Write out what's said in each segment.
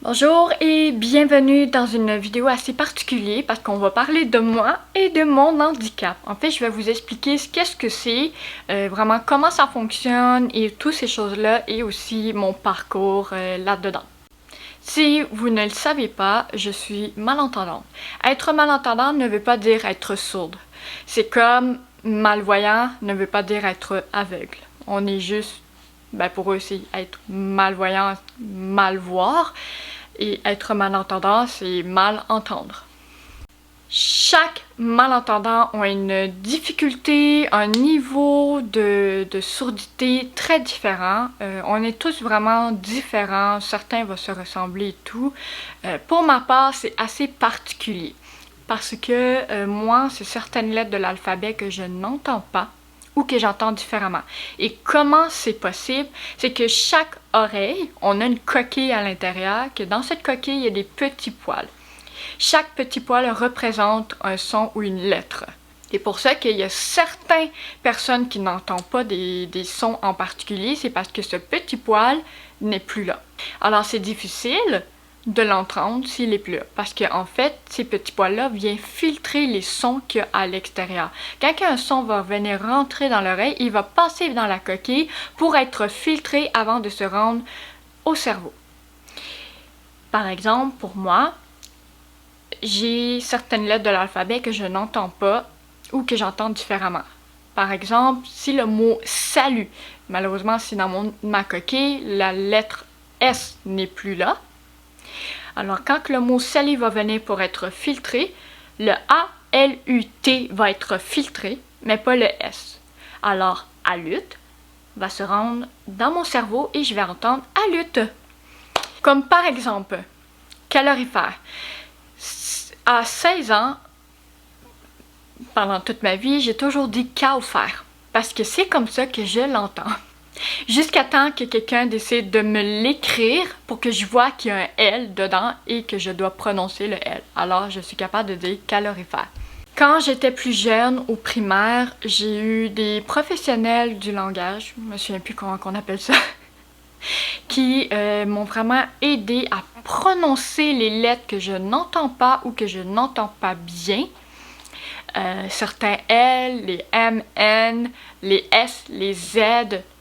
Bonjour et bienvenue dans une vidéo assez particulière parce qu'on va parler de moi et de mon handicap. En fait, je vais vous expliquer qu'est-ce que c'est, vraiment comment ça fonctionne et toutes ces choses-là et aussi mon parcours là-dedans. Si vous ne le savez pas, je suis malentendante. Être malentendante ne veut pas dire être sourde. C'est comme malvoyant ne veut pas dire être aveugle. On est juste, pour eux c'est être malvoyant, mal voir. Et être malentendant, c'est mal entendre. Chaque malentendant a une difficulté, un niveau de sourdité très différent. On est tous vraiment différents, certains vont se ressembler et tout. Pour ma part, c'est assez particulier parce que moi, c'est certaines lettres de l'alphabet que je n'entends pas ou que j'entends différemment. Et comment c'est possible? C'est que chaque oreille, on a une coquille à l'intérieur, que dans cette coquille, il y a des petits poils. Chaque petit poil représente un son ou une lettre. C'est pour ça qu'il y a certaines personnes qui n'entendent pas des sons en particulier, c'est parce que ce petit poil n'est plus là. Alors c'est difficile de l'entendre s'il n'est plus là. Parce qu'en fait, ces petits poils-là viennent filtrer les sons qu'il y a à l'extérieur. Quand un son va venir rentrer dans l'oreille, il va passer dans la coquille pour être filtré avant de se rendre au cerveau. Par exemple, pour moi, j'ai certaines lettres de l'alphabet que je n'entends pas ou que j'entends différemment. Par exemple, si le mot « salut », malheureusement, si dans ma coquille, la lettre S n'est plus là, alors quand le mot « salut » va venir pour être filtré, le A, L, U, T va être filtré, mais pas le S. Alors, alut va se rendre dans mon cerveau et je vais entendre alut. Comme par exemple, calorifère. À 16 ans, pendant toute ma vie, j'ai toujours dit calfère parce que c'est comme ça que je l'entends. Jusqu'à temps que quelqu'un décide de me l'écrire pour que je vois qu'il y a un L dedans et que je dois prononcer le L. Alors, je suis capable de dire calorifère. Quand j'étais plus jeune, au primaire, j'ai eu des professionnels du langage, je me souviens plus comment on appelle ça, qui m'ont vraiment aidé à prononcer les lettres que je n'entends pas ou que je n'entends pas bien. Certains L, les M, N, les S, les Z,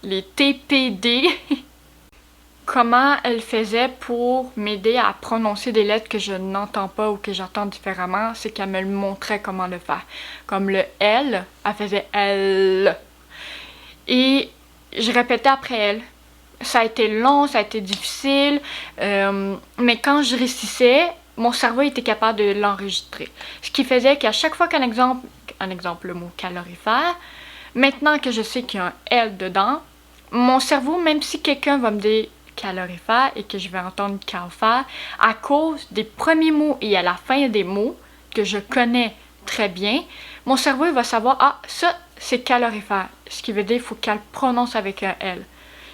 les T, P, D. Comment elle faisait pour m'aider à prononcer des lettres que je n'entends pas ou que j'entends différemment, c'est qu'elle me montrait comment le faire. Comme le L, elle faisait L. Et je répétais après elle. Ça a été long, ça a été difficile, mais quand je réussissais, mon cerveau était capable de l'enregistrer. Ce qui faisait qu'à chaque fois qu'un exemple, le mot calorifère, maintenant que je sais qu'il y a un L dedans, mon cerveau, même si quelqu'un va me dire calorifère et que je vais entendre calfère, à cause des premiers mots et à la fin des mots que je connais très bien, mon cerveau il va savoir, ah, ça c'est calorifère, ce qui veut dire qu'il faut qu'elle prononce avec un L.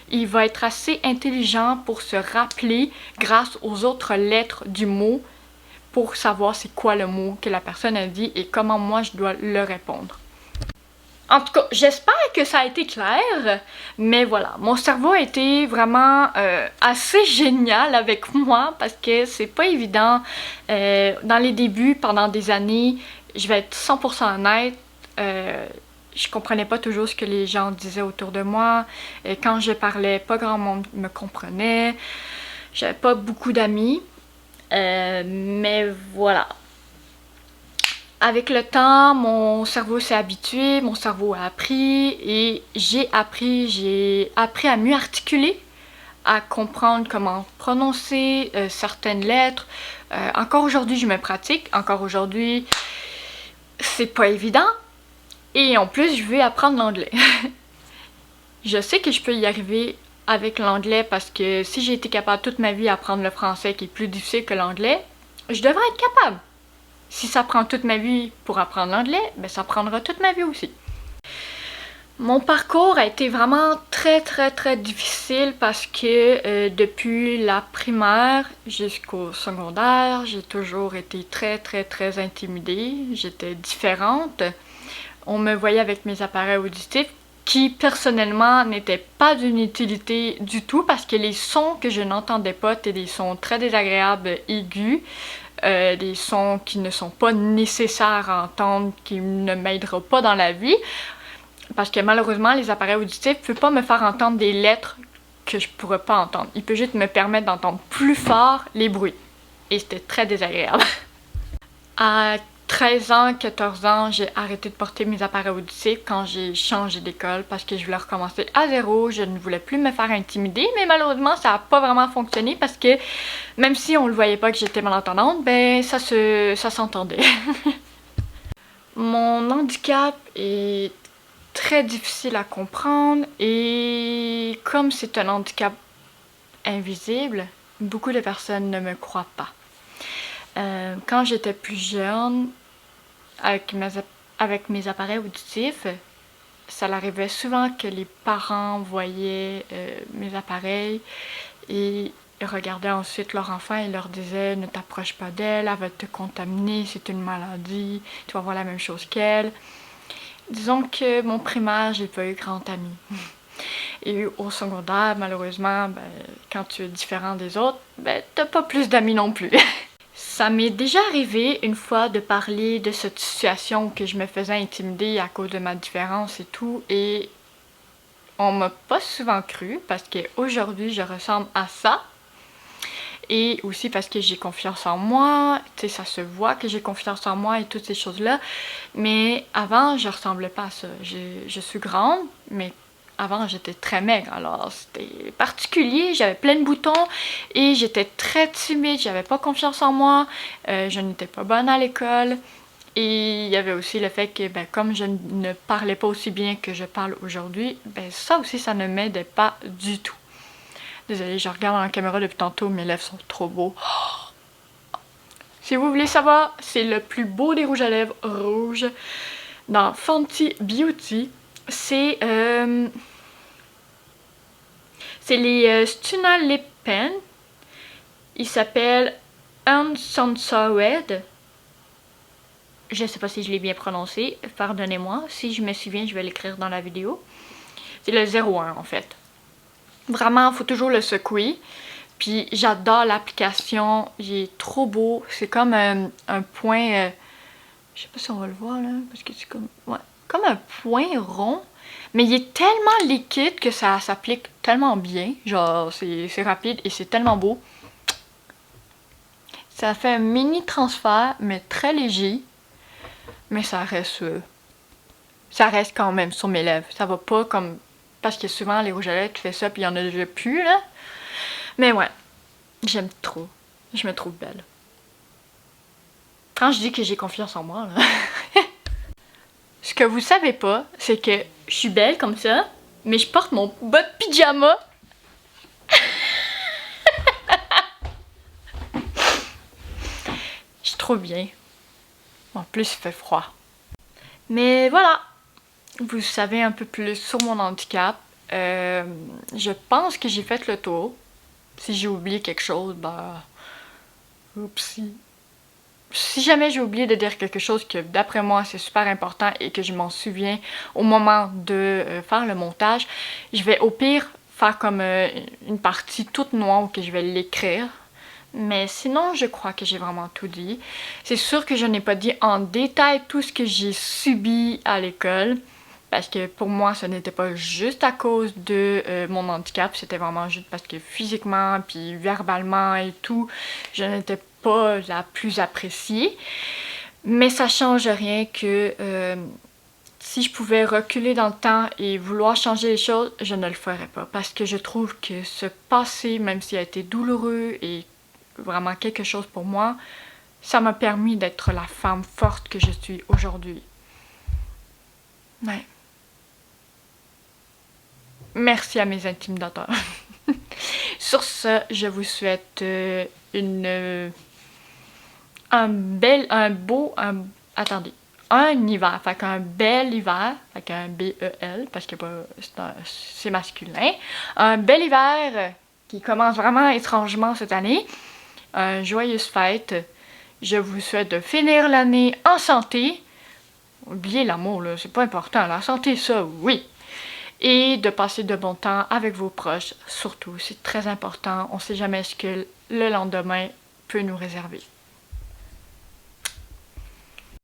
Il va être assez intelligent pour se rappeler grâce aux autres lettres du mot pour savoir c'est quoi le mot que la personne a dit et comment moi je dois le répondre. En tout cas, j'espère que ça a été clair, mais voilà, mon cerveau a été vraiment assez génial avec moi parce que c'est pas évident. Dans les débuts, pendant des années, je vais être 100% honnête, je comprenais pas toujours ce que les gens disaient autour de moi. Et quand je parlais, pas grand monde me comprenait. J'avais pas beaucoup d'amis. Mais voilà. Avec le temps, mon cerveau s'est habitué, mon cerveau a appris et j'ai appris à mieux articuler, à comprendre comment prononcer certaines lettres. Encore aujourd'hui, je me pratique. Encore aujourd'hui, c'est pas évident. Et en plus, je veux apprendre l'anglais. Je sais que je peux y arriver avec l'anglais parce que si j'ai été capable toute ma vie d'apprendre le français qui est plus difficile que l'anglais, je devrais être capable. Si ça prend toute ma vie pour apprendre l'anglais, ben ça prendra toute ma vie aussi. Mon parcours a été vraiment très difficile parce que depuis la primaire jusqu'au secondaire, j'ai toujours été très intimidée. J'étais différente. On me voyait avec mes appareils auditifs qui personnellement n'était pas d'une utilité du tout parce que les sons que je n'entendais pas étaient des sons très désagréables, aigus, des sons qui ne sont pas nécessaires à entendre, qui ne m'aideront pas dans la vie, parce que malheureusement les appareils auditifs ne peuvent pas me faire entendre des lettres que je pourrais pas entendre. Ils peuvent juste me permettre d'entendre plus fort les bruits. Et c'était très désagréable. À 13 ans, 14 ans, j'ai arrêté de porter mes appareils auditifs quand j'ai changé d'école parce que je voulais recommencer à zéro, je ne voulais plus me faire intimider, mais malheureusement ça n'a pas vraiment fonctionné parce que même si on le voyait pas que j'étais malentendante, ben ça s'entendait. Mon handicap est très difficile à comprendre et comme c'est un handicap invisible, beaucoup de personnes ne me croient pas. Quand j'étais plus jeune, avec mes appareils auditifs, ça arrivait souvent que les parents voyaient mes appareils et regardaient ensuite leur enfant et leur disaient « Ne t'approche pas d'elle, elle va te contaminer, c'est une maladie, tu vas avoir la même chose qu'elle. » Disons que mon primaire, j'ai pas eu grand ami. Et au secondaire, malheureusement, ben, quand tu es différent des autres, ben, t'as pas plus d'amis non plus. Ça m'est déjà arrivé une fois de parler de cette situation où je me faisais intimider à cause de ma différence et tout, et on m'a pas souvent cru parce qu'aujourd'hui je ressemble à ça. Et aussi parce que j'ai confiance en moi, tu sais, ça se voit que j'ai confiance en moi et toutes ces choses-là. Mais avant, je ressemblais pas à ça. Je suis grande, mais avant, j'étais très maigre. Alors, c'était particulier, j'avais plein de boutons et j'étais très timide, j'avais pas confiance en moi, je n'étais pas bonne à l'école. Et il y avait aussi le fait que, ben, comme je ne parlais pas aussi bien que je parle aujourd'hui, ben, ça aussi, ça ne m'aidait pas du tout. Désolée, je regarde dans la caméra depuis tantôt, mes lèvres sont trop beaux. Si vous voulez savoir, c'est le plus beau des rouges à lèvres rouges dans Fenty Beauty. C'est les Stunna Lip Pen. Il s'appelle Uncensored. Je ne sais pas si je l'ai bien prononcé, pardonnez-moi. Si je me souviens, je vais l'écrire dans la vidéo. C'est le 01 en fait. Vraiment, il faut toujours le secouer. Puis j'adore l'application, il est trop beau. C'est comme un point, je sais pas si on va le voir là, parce que c'est comme, ouais, comme un point rond. Mais il est tellement liquide que ça s'applique tellement bien. Genre, c'est rapide et c'est tellement beau. Ça fait un mini transfert, mais très léger. Mais ça reste quand même sur mes lèvres. Ça va pas comme... Parce que souvent, les rouges à lèvres, tu fais ça, puis il y en a déjà plus, là. Mais ouais, j'aime trop. Je me trouve belle. Quand je dis que j'ai confiance en moi, là... Ce que vous savez pas, c'est que je suis belle comme ça, mais je porte mon bas de pyjama. Je suis trop bien. En plus, il fait froid. Mais voilà, vous savez un peu plus sur mon handicap. Je pense que j'ai fait le tour. Si j'ai oublié quelque chose, bah... Oupsie. Si jamais j'ai oublié de dire quelque chose que d'après moi c'est super important et que je m'en souviens au moment de faire le montage, je vais au pire faire comme une partie toute noire où que je vais l'écrire. Mais sinon, je crois que j'ai vraiment tout dit. C'est sûr que je n'ai pas dit en détail tout ce que j'ai subi à l'école. Parce que pour moi, ce n'était pas juste à cause de mon handicap. C'était vraiment juste parce que physiquement, puis verbalement et tout, je n'étais pas la plus appréciée. Mais ça change rien que si je pouvais reculer dans le temps et vouloir changer les choses, je ne le ferais pas. Parce que je trouve que ce passé, même s'il a été douloureux et vraiment quelque chose pour moi, ça m'a permis d'être la femme forte que je suis aujourd'hui. Ouais. Merci à mes intimidateurs. Sur ce, je vous souhaite un hiver, fait qu'un bel hiver, fait qu'un B-E-L, parce que c'est masculin. Un bel hiver qui commence vraiment étrangement cette année. Joyeuse fête. Je vous souhaite de finir l'année en santé. Oubliez l'amour, là, c'est pas important. La santé, ça, oui. et de passer de bon temps avec vos proches, surtout. C'est très important. On ne sait jamais ce que le lendemain peut nous réserver.